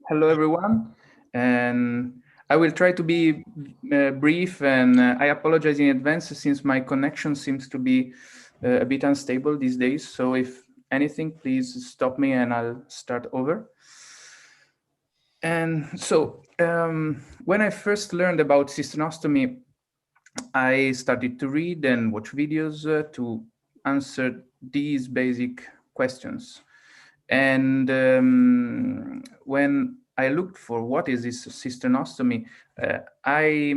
Hello, everyone. And I will try to be brief, and I apologize in advance since my connection seems to be a bit unstable these days. So if anything, please stop me and I'll start over. And so when I first learned about cisternostomy, I started to read and watch videos to answer these basic questions. And when I looked for what is this cisternostomy, uh, I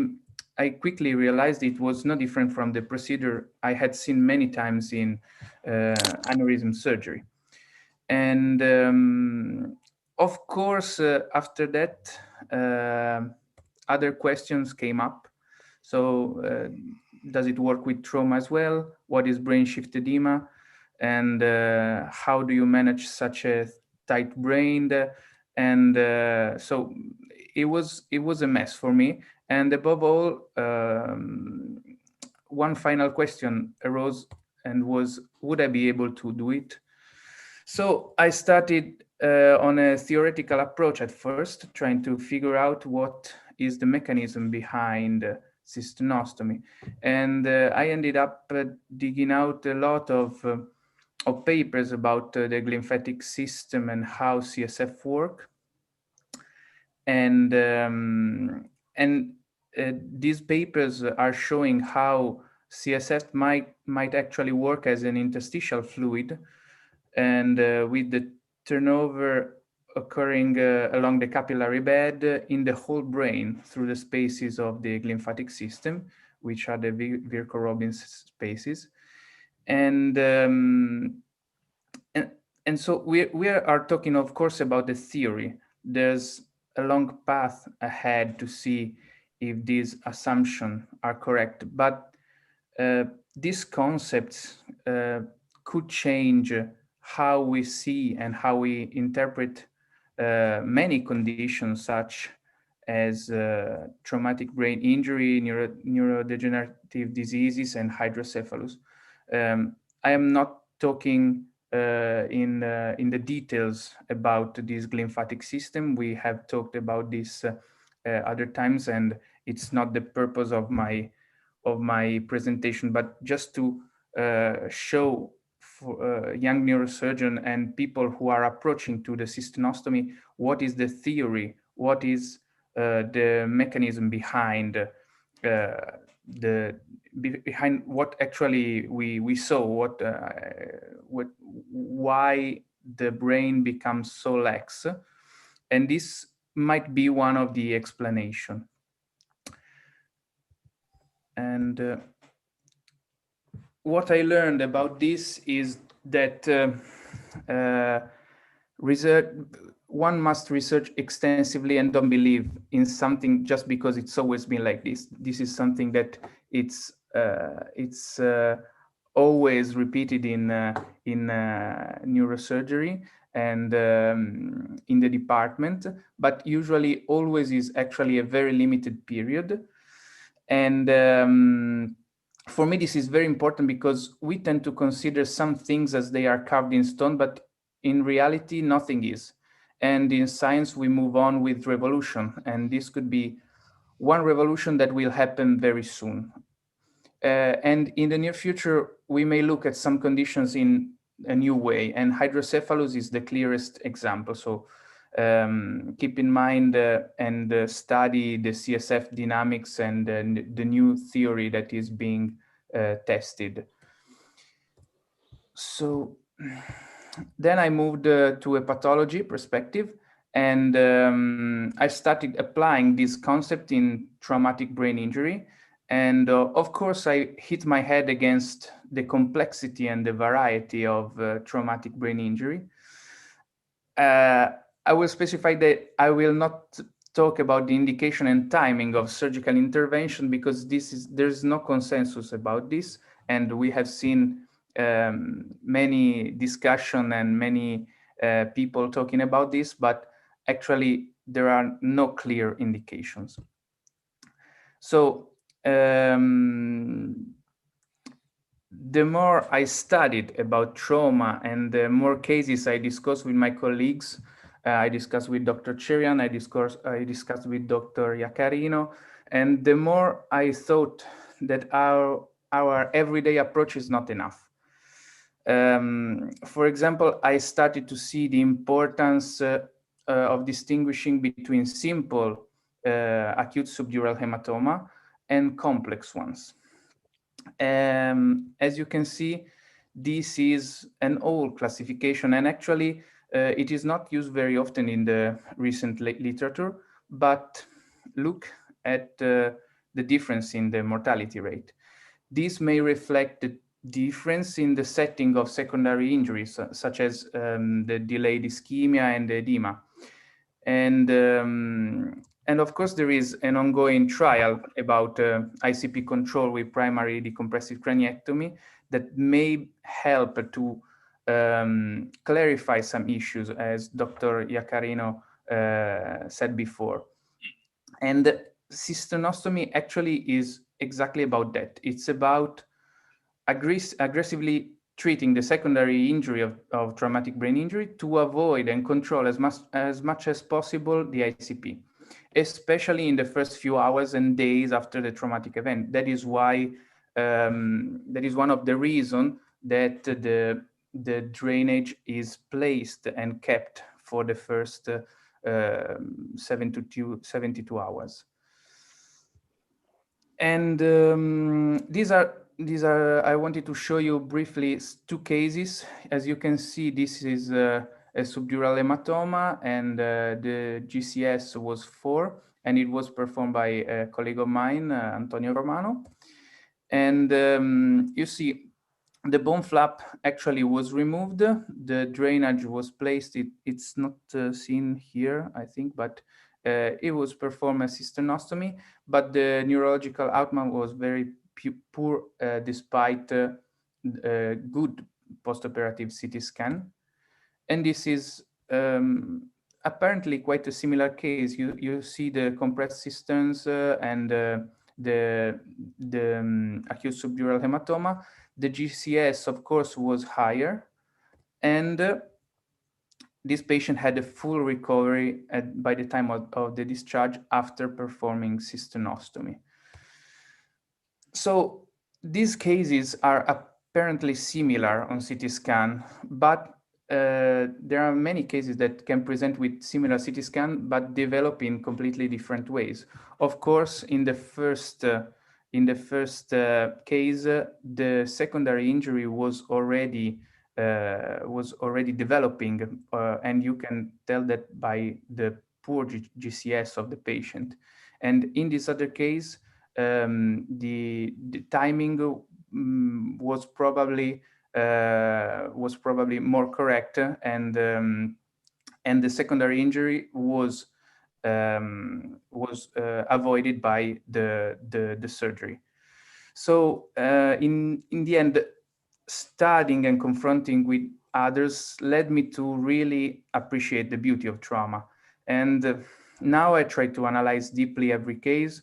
I quickly realized it was no different from the procedure I had seen many times in aneurysm surgery. And of course, after that, other questions came up. So, does it work with trauma as well? What is brain shift edema? And how do you manage such a tight brain? And so it was a mess for me. And above all, one final question arose and was, would I be able to do it? So I started on a theoretical approach at first, trying to figure out what is the mechanism behind cisternostomy. And I ended up digging out a lot of papers about the glymphatic system and how CSF work. And these papers are showing how CSF might actually work as an interstitial fluid, and with the turnover occurring along the capillary bed in the whole brain through the spaces of the glymphatic system, which are the Virchow-Robbins spaces. And, and, and so we are talking, of course, about the theory. There's a long path ahead to see if these assumptions are correct. But uh, these concepts could change how we see and how we interpret many conditions such as traumatic brain injury, neurodegenerative diseases, and hydrocephalus. I am not talking in the details about this glymphatic system. We have talked about this other times, and it's not the purpose of my presentation, but just to show for young neurosurgeon and people who are approaching to the cisternostomy, what is the theory, what is the mechanism behind the behind what actually we saw, what why the brain becomes so lax, and this might be one of the explanation. And what I learned about this is that research one must research extensively and don't believe in something just because it's always been like this. This is something that it's always repeated in neurosurgery and in the department, but usually always is actually a very limited period. And for me, this is very important because we tend to consider some things as they are carved in stone, but in reality, nothing is. And in science, we move on with revolution, and this could be one revolution that will happen very soon. And in the near future, we may look at some conditions in a new way, and hydrocephalus is the clearest example. So keep in mind and study the CSF dynamics and the new theory that is being tested. So then I moved to a pathology perspective, and I started applying this concept in traumatic brain injury. And of course, I hit my head against the complexity and the variety of traumatic brain injury. Uh, I will specify that I will not talk about the indication and timing of surgical intervention because there's no consensus about this, and we have seen many discussion and many people talking about this, but actually there are no clear indications. So the more I studied about trauma and the more cases I discussed with my colleagues, I discussed with Dr. Cherian, I discussed with Dr. Iacarino, and the more I thought that our everyday approach is not enough. For example, I started to see the importance of distinguishing between simple acute subdural hematoma and complex ones. As you can see, this is an old classification, and actually it is not used very often in the recent literature, but look at the difference in the mortality rate. This may reflect the difference in the setting of secondary injuries, such as the delayed ischemia and the edema. And of course, there is an ongoing trial about ICP control with primary decompressive craniectomy that may help to clarify some issues, as Dr. Iacarino said before. And cisternostomy actually is exactly about that. It's about aggressively treating the secondary injury of traumatic brain injury to avoid and control as much as possible the ICP, especially in the first few hours and days after the traumatic event. That is why that is one of the reasons that the drainage is placed and kept for the first 72 hours. And these are I wanted to show you briefly two cases. As you can see, this is a subdural hematoma, and the GCS was 4, and it was performed by a colleague of mine, Antonio Romano. And you see, the bone flap actually was removed. The drainage was placed. It's not seen here, I think, but it was performed as cisternostomy. But the neurological outcome was very poor, despite good postoperative CT scan. And this is apparently quite a similar case. You see the compressed cisterns and the acute subdural hematoma. The GCS, of course, was higher, and this patient had a full recovery by the time of the discharge after performing cisternostomy. So these cases are apparently similar on CT scan, but there are many cases that can present with similar CT scan, but develop in completely different ways. Of course, in the first case, the secondary injury was already developing, and you can tell that by the poor GCS of the patient. And in this other case, the timing was probably more correct, and the secondary injury was avoided by the surgery. So in the end, studying and confronting with others led me to really appreciate the beauty of trauma. And now I try to analyze deeply every case,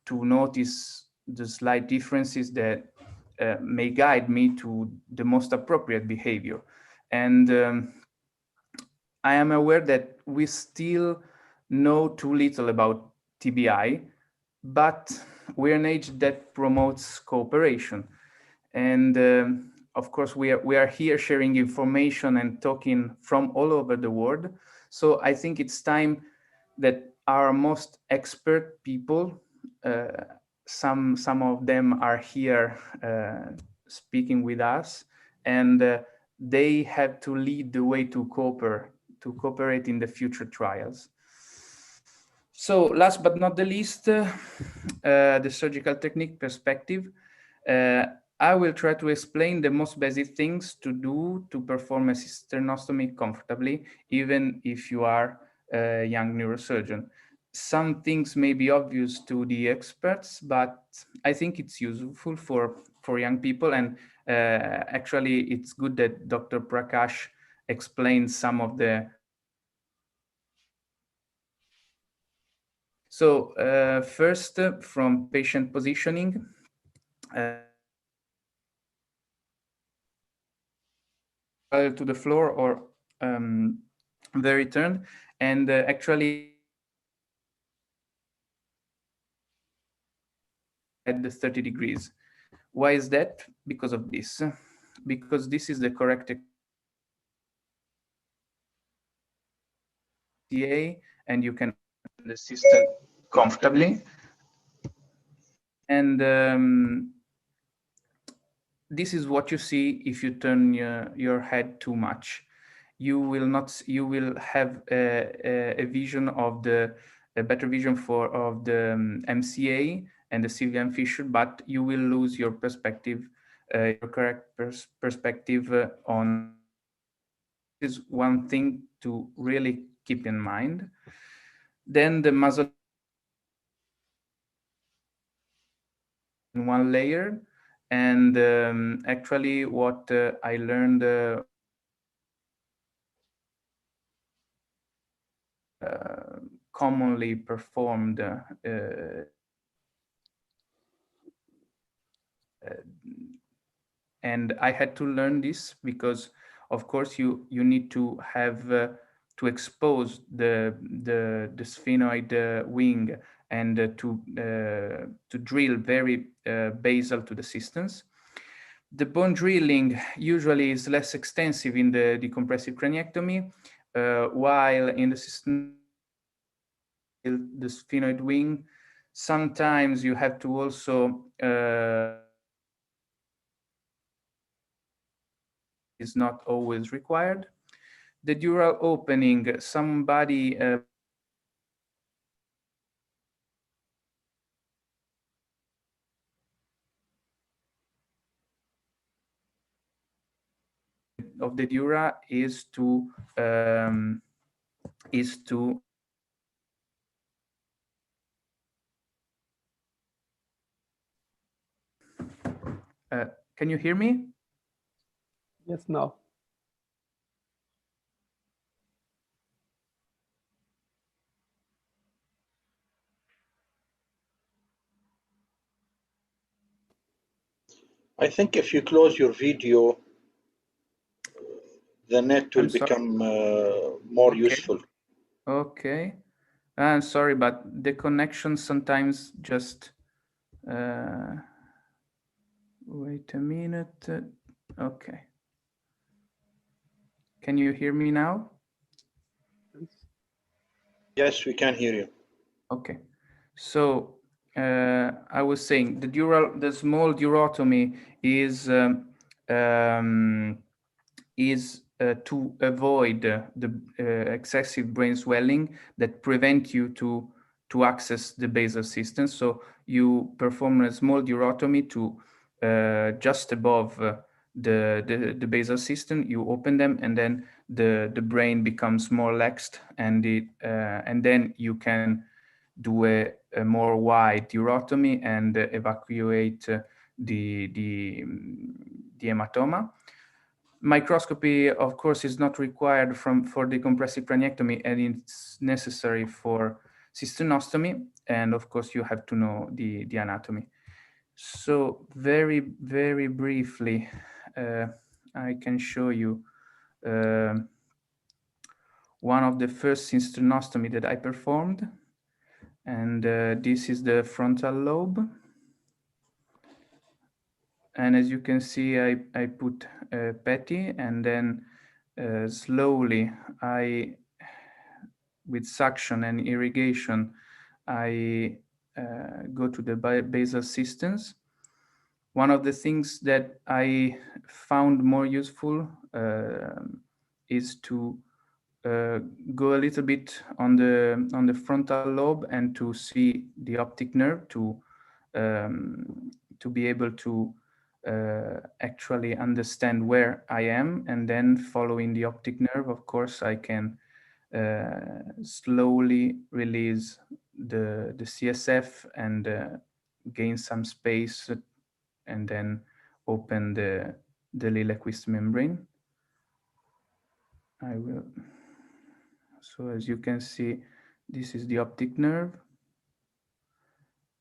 to notice the slight differences that may guide me to the most appropriate behavior. And I am aware that we still know too little about TBI, but we're an age that promotes cooperation. And of course, we are here sharing information and talking from all over the world. So I think it's time that our most expert people, some of them are here speaking with us, and they have to lead the way to cooperate in the future trials. So last but not the least, the surgical technique perspective. I will try to explain the most basic things to do to perform a cisternostomy comfortably, even if you are a young neurosurgeon. Some things may be obvious to the experts, but I think it's useful for young people. And actually, it's good that Dr. Prakash explains some of the So first, from patient positioning, parallel to the floor or very turned, and actually at the 30 degrees. Why is that? Because of this. Because this is the correct CA, and you can open the system comfortably. And this is what you see if you turn your head too much. You will not. You will have a vision of a better vision for of the MCA and the ciliary fissure, but you will lose your perspective, your correct perspective on the MCA. This is one thing to really keep in mind. Then the muzzle in one layer, and actually what I learned commonly performed and I had to learn this because of course you need to have to expose the sphenoid wing and to drill very basal to the systems. The bone drilling usually is less extensive in the decompressive craniectomy, while in the cystinostomy you need to drill the sphenoid wing. Sometimes you have to also is not always required. The dural opening, somebody of the dura is to can you hear me? Yes, now. I think if you close your video, the net will I'm sorry. become more Okay. useful. Okay. I'm sorry, but the connection sometimes just uh, wait a minute. Okay. Can you hear me now? Yes, we can hear you. Okay. So I was saying the small durotomy um, is to avoid the excessive brain swelling that prevent you to access the basal system. So you perform a small durotomy to just above the basal system. You open them, and then the brain becomes more laxed, and then you can do a more wide urotomy and evacuate the hematoma. Microscopy, of course, is not required for decompressive craniectomy, and it's necessary for cisternostomy. And of course, you have to know the anatomy. So very briefly, I can show you one of the first cisternostomy that I performed. And this is the frontal lobe. And as you can see, I put a patty, and then slowly with suction and irrigation, I go to the basal systems. One of the things that I found more useful is to go a little bit on the frontal lobe and to see the optic nerve to be able to actually understand where I am, and then following the optic nerve, of course, I can slowly release the CSF and gain some space, and then open the Lillekvist membrane. I will. So as you can see, this is the optic nerve.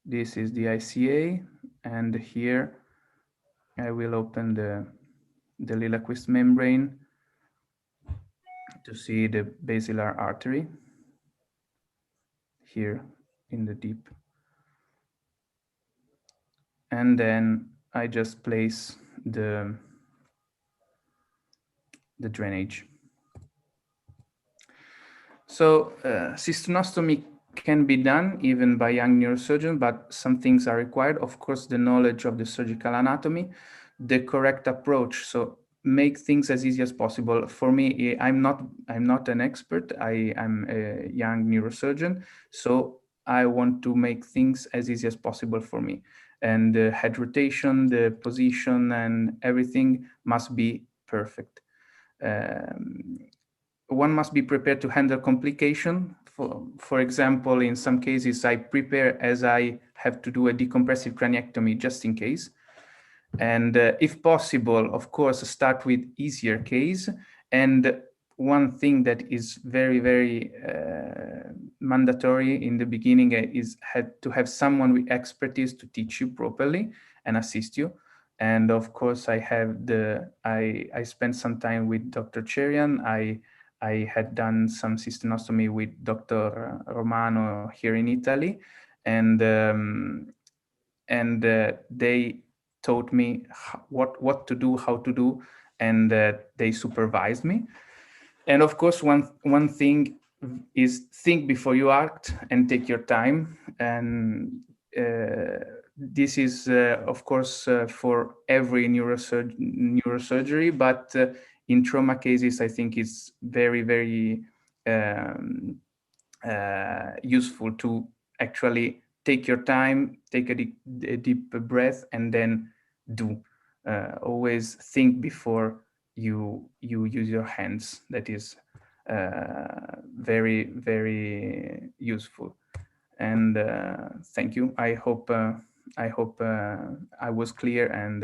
This is the ICA, and here I will open the Lillekvist membrane. to see the basilar artery here in the deep. And then I just place the drainage. So cisternostomy can be done even by young neurosurgeons, but some things are required. Of course, the knowledge of the surgical anatomy, the correct approach. So make things as easy as possible. For me, I'm not an expert. I'm a young neurosurgeon, so I want to make things as easy as possible for me. And the head rotation, the position, and everything must be perfect. One must be prepared to handle complication. For example, in some cases, I prepare as I have to do a decompressive craniectomy just in case. And if possible, of course, start with easier case. And one thing that is very, very mandatory in the beginning is to have someone with expertise to teach you properly and assist you. And of course, I spent some time with Dr. Cherian. I had done some cisternostomy with Dr. Romano here in Italy, and they taught me what to do, how to do, and they supervised me. And of course, one thing is think before you act and take your time. And this is, of course, for every neurosurgery, but in trauma cases, I think it's very, very useful to actually take your time, take a deep breath, and then do. Always think before you use your hands. That is very, very useful. And thank you. I hope I was clear, and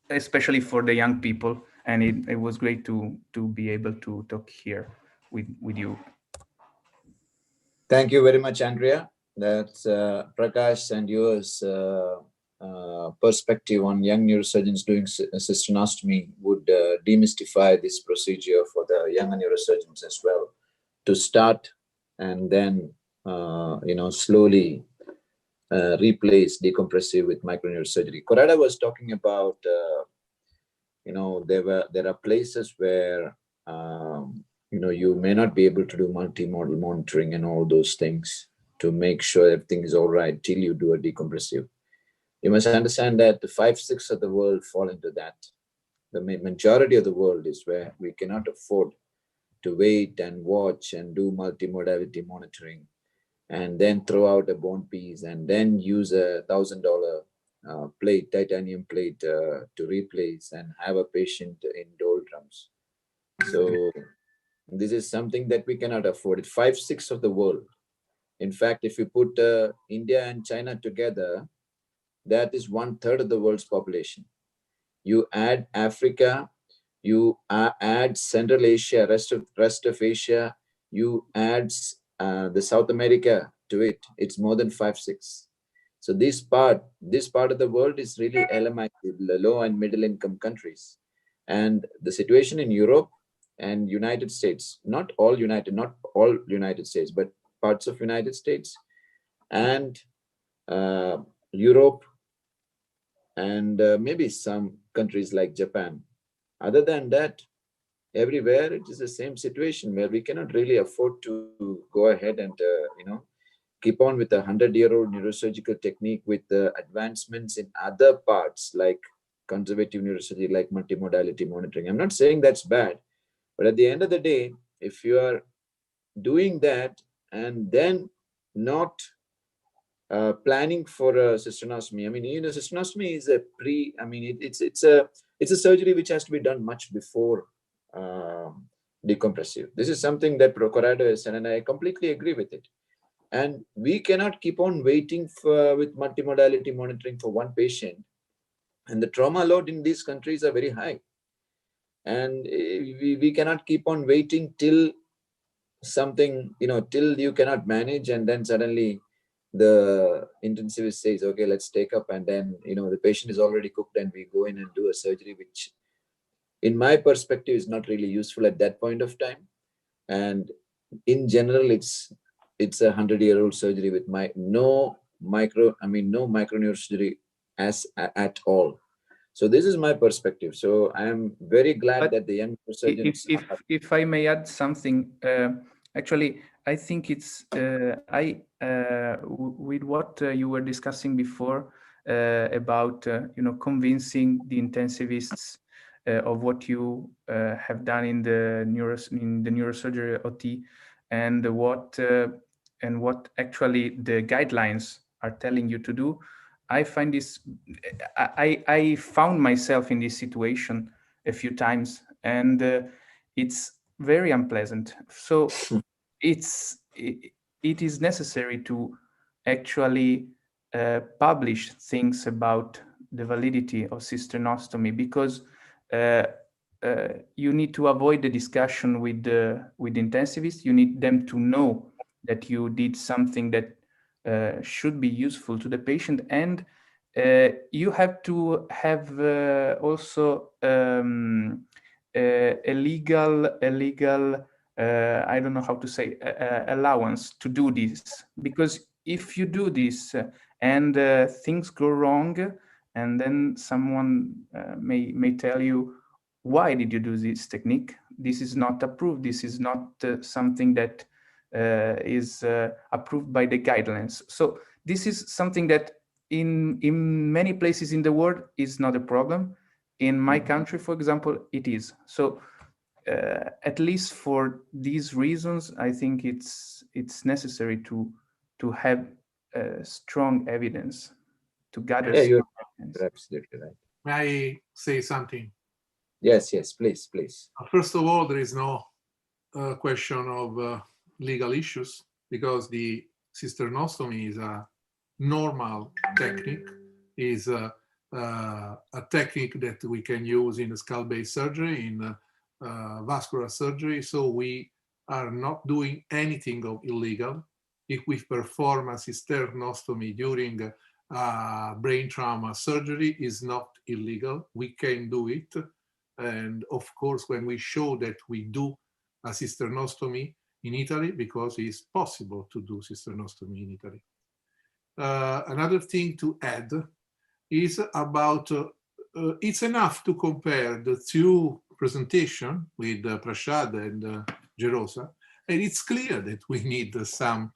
especially for the young people. And it was great to be able to talk here with you. Thank you very much, Andrea. That's Prakash and yours perspective on young neurosurgeons doing cisternostomy would demystify this procedure for the younger neurosurgeons as well, to start and then slowly replace decompressive with microneurosurgery. Corrado was talking about there are places where you may not be able to do multimodal monitoring and all those things to make sure everything is all right till you do a decompressive. You must understand that the 5/6 of the world fall into that. The majority of the world is where we cannot afford to wait and watch and do multimodality monitoring and then throw out a bone piece and then use a $1,000 titanium plate to replace and have a patient in doldrums. So this is something that we cannot afford. It's 5/6 of the world. In fact, if you put India and China together, that is 1/3 of the world's population. You add Africa, you add Central Asia, rest of Asia, you add the South America to it. It's more than 5/6. So this part of the world is really LMI, low and middle income countries. And the situation in Europe and United States, not all United States, but parts of United States and Europe and maybe some countries like Japan. Other than that, everywhere it is the same situation where we cannot really afford to go ahead and keep on with a 100-year-old neurosurgical technique with the advancements in other parts like conservative neurosurgery, like multimodality monitoring. I'm not saying that's bad, but at the end of the day, if you are doing that and then not planning for a cisternostomy, cisternostomy is it's a surgery which has to be done much before decompressive. This is something that Corrado has said, and I completely agree with it. And we cannot keep on waiting with multimodality monitoring for one patient. And the trauma load in these countries are very high. And we cannot keep on waiting till something, till you cannot manage, and then suddenly the intensivist says, okay, let's take up, and then the patient is already cooked and we go in and do a surgery which in my perspective, is not really useful at that point of time. And in general, it's a 100-year-old surgery with no microneurosurgery at all. So this is my perspective. So I am very glad that the young surgeons. If I may add something, actually, I think it's with what you were discussing before about convincing the intensivists of what you have done in the neurosurgery OT, and what actually the guidelines are telling you to do. I find this. I found myself in this situation a few times, and it's very unpleasant. So it is necessary to actually publish things about the validity of cisternostomy, because you need to avoid the discussion with intensivists. You need them to know that you did something that should be useful to the patient, and you have to have also a legal I don't know how to say, allowance to do this, because if you do this and things go wrong, and then someone may tell you, why did you do this technique? This is not approved. This is not something that is approved by the guidelines. So this is something that in many places in the world is not a problem. In my country, for example, it is. So at least for these reasons, I think it's necessary to have strong evidence, to gather. Yeah, you're absolutely right. May I say something? Yes, please. First of all, there is no question of legal issues, because the cisternostomy is a normal technique, is a technique that we can use in skull-based surgery, in vascular surgery. So we are not doing anything of illegal. If we perform a cisternostomy during brain trauma surgery, is not illegal. We can do it. And of course, when we show that we do a cisternostomy in Italy, because it's possible to do cisternostomy in Italy. Another thing to add is about, it's enough to compare the two presentations with Prashad and Gerosa, and it's clear that we need some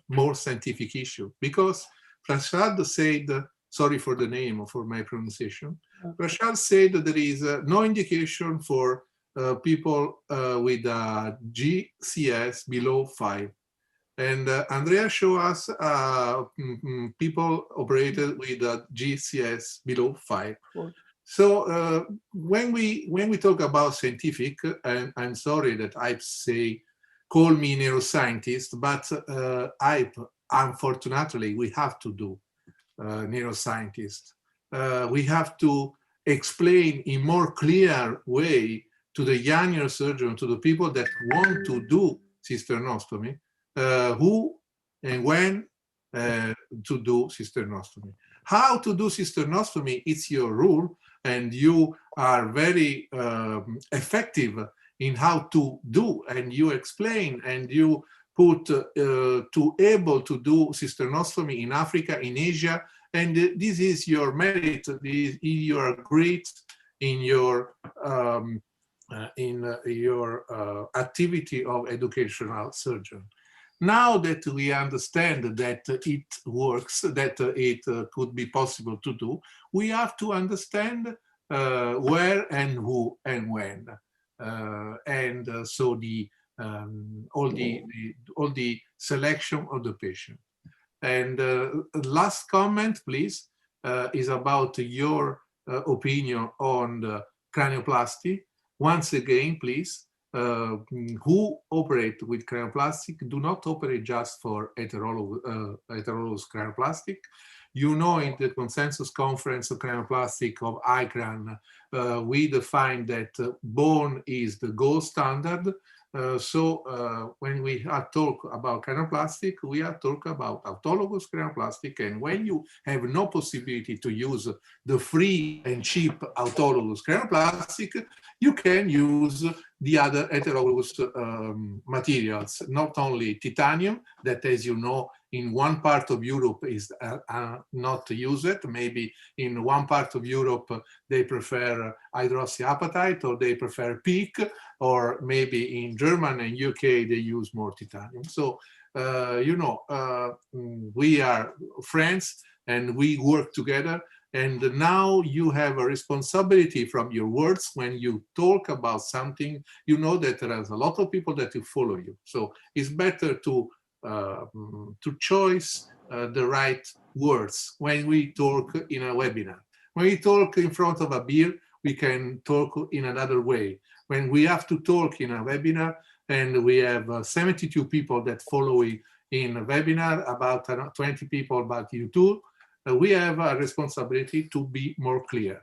more scientific issue, because Prashad said, sorry for the name, for my pronunciation, Prashad said that there is no indication for people with GCS below 5. And Andrea showed us people operated with a GCS below 5. So when we talk about scientific, and I'm sorry that I say, call me neuroscientist, but unfortunately, we have to do neuroscientist. We have to explain in more clear way to the young neurosurgeon, to the people that want to do cisternostomy, who and when to do cisternostomy. How to do cisternostomy, it's your rule, and you are very effective in how to do, and you explain, and you put to able to do cisternostomy in Africa, in Asia, and this is your merit. You are great in your activity of educational surgeon. Now that we understand that it works, that it could be possible to do, we have to understand where and who and when, so all the selection of the patient. And last comment, please, is about your opinion on the cranioplasty. Once again, please, who operate with cranioplastic do not operate just for heterologous cranioplastic. You know, in the consensus conference of cranioplastic of ICRAN, we define that bone is the gold standard. When we are talk about cranoplastic, we are talk about autologous cranoplastic. And when you have no possibility to use the free and cheap autologous cranoplastic, you can use the other heterologous materials, not only titanium, that, as you know, in one part of Europe is not used. Maybe in one part of Europe they prefer hydroxyapatite, or they prefer PEEK, or maybe in Germany and UK they use more titanium. So we are friends and we work together. And now you have a responsibility from your words. When you talk about something, you know that there are a lot of people that will follow you. So it's better to choose the right words when we talk in a webinar. When we talk in front of a beer, we can talk in another way. When we have to talk in a webinar and we have 72 people that follow in a webinar, about 20 people about YouTube, we have a responsibility to be more clear.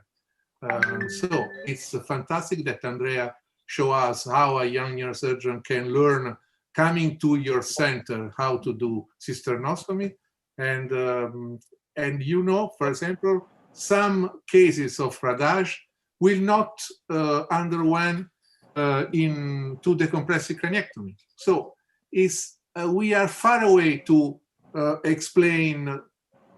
So it's fantastic that Andrea show us how a young neurosurgeon can learn coming to your center how to do cisternostomy. And for example, some cases of radage will not underwent into decompressive craniectomy. So we are far away to explain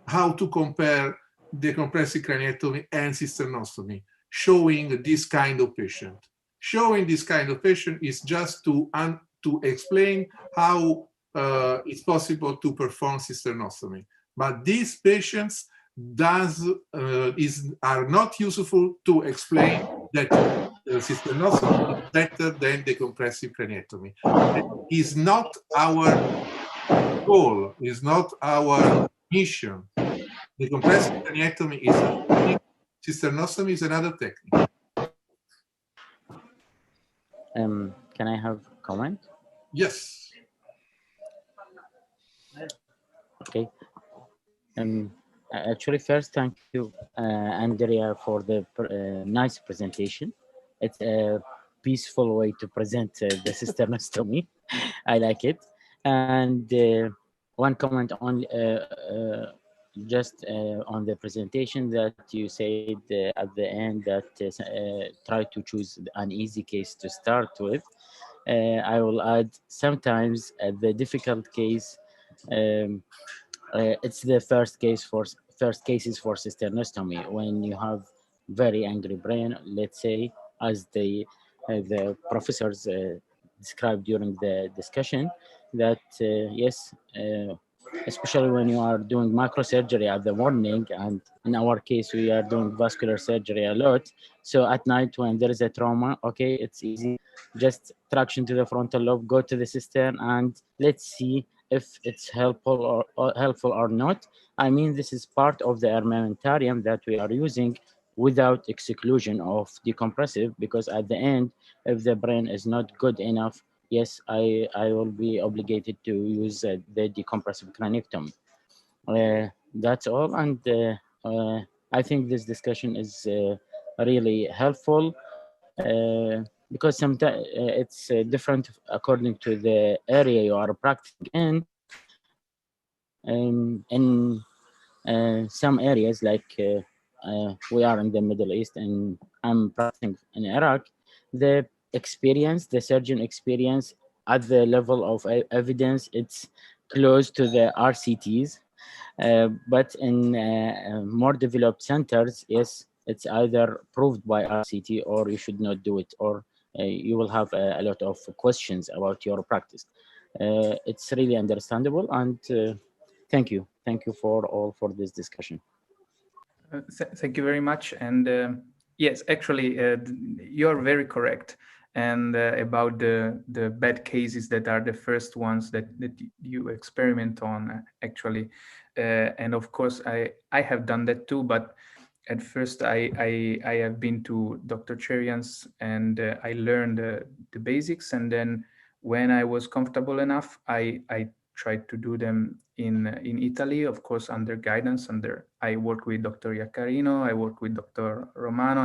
how to compare decompressive craniectomy and cisternostomy, showing this kind of patient. Showing this kind of patient is just to explain how it's possible to perform cisternostomy. But these patients are not useful to explain that cisternostomy is better than decompressive craniectomy. It's not our goal, it's not our mission. Decompressive craniectomy is a technique, cisternostomy is another technique. Can I have a comment? Yes. Okay. Actually, first, thank you, Andrea, for the nice presentation. It's a peaceful way to present the cisternostomy. I like it. And one comment on just on the presentation that you said at the end that try to choose an easy case to start with. I will add sometimes the difficult case. It's the first cases for cisternostomy when you have very angry brain, let's say, as the professors described during the discussion, that yes, especially when you are doing microsurgery at the morning, and in our case we are doing vascular surgery a lot, so at night when there is a trauma, okay, it's easy, just traction to the frontal lobe, go to the cistern, and let's see if it's helpful or not. I mean, this is part of the armamentarium that we are using without exclusion of decompressive, because at the end, if the brain is not good enough, yes, I will be obligated to use the decompressive craniectomy. That's all, and I think this discussion is really helpful because sometimes it's different according to the area you are practicing in. In some areas, like we are in the Middle East and I'm practicing in Iraq, the surgeon experience at the level of evidence, it's close to the RCTs. But in more developed centers, yes, it's either proved by RCT or you should not do it, or you will have a lot of questions about your practice. It's really understandable, and thank you for this discussion. Thank you very much. And yes, actually, you're very correct. And about the bad cases that are the first ones that you experiment on, actually. And of course, I have done that too. But at first, I have been to Dr. Cherian's and I learned the basics. And then when I was comfortable enough, I tried to do them in Italy, of course, under guidance. I work with Dr. Iaccarino, I work with Dr. Romano,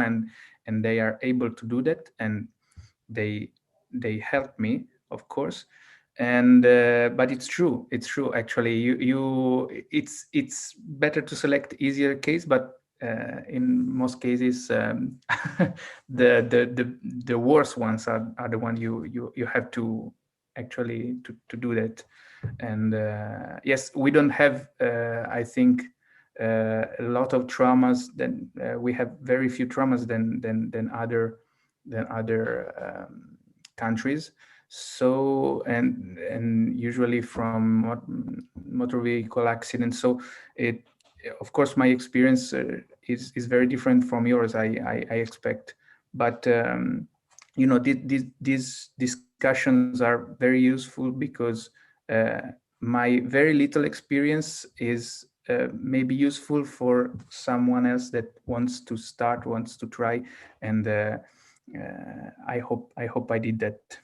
and they are able to do that, and they help me of course. And but it's true actually. It's better to select easier case, but in most cases the worst ones are the one you have to actually to do that. And yes, we don't have I think a lot of traumas. Then we have very few traumas than other countries. So and usually from motor vehicle accidents. So it, of course, my experience is very different from yours, I expect. But you know, these discussions are very useful because my very little experience is maybe useful for someone else that wants to try, and I hope I did that.